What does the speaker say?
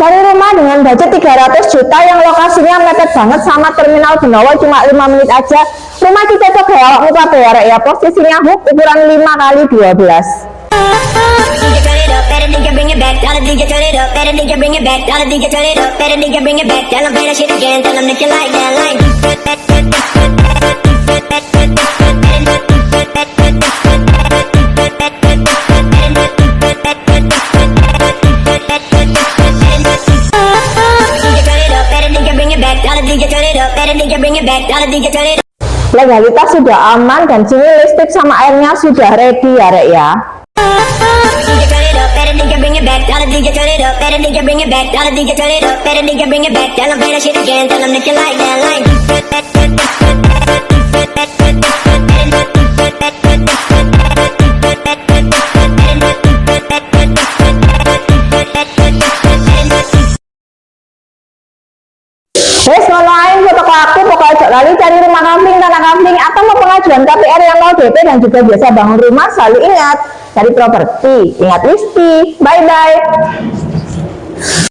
Cari rumah dengan budget 300 juta yang lokasinya mepet banget sama terminal Benowo, cuma 5 menit aja. Rumah kita tuh kayak awakmu kabeh arek ya, posisinya hook ukuran 5 kali 12. Legalitas sudah aman dan sini listrik sama airnya sudah ready ya rek ya. Wes ngono ae foto aku, pokoknya jok lali cari rumah kampling, tanah kampling atau mau pengajuan KPR yang mau DP dan juga biasa bangun rumah, selalu ingat cari properti, ingat Listi. Bye bye.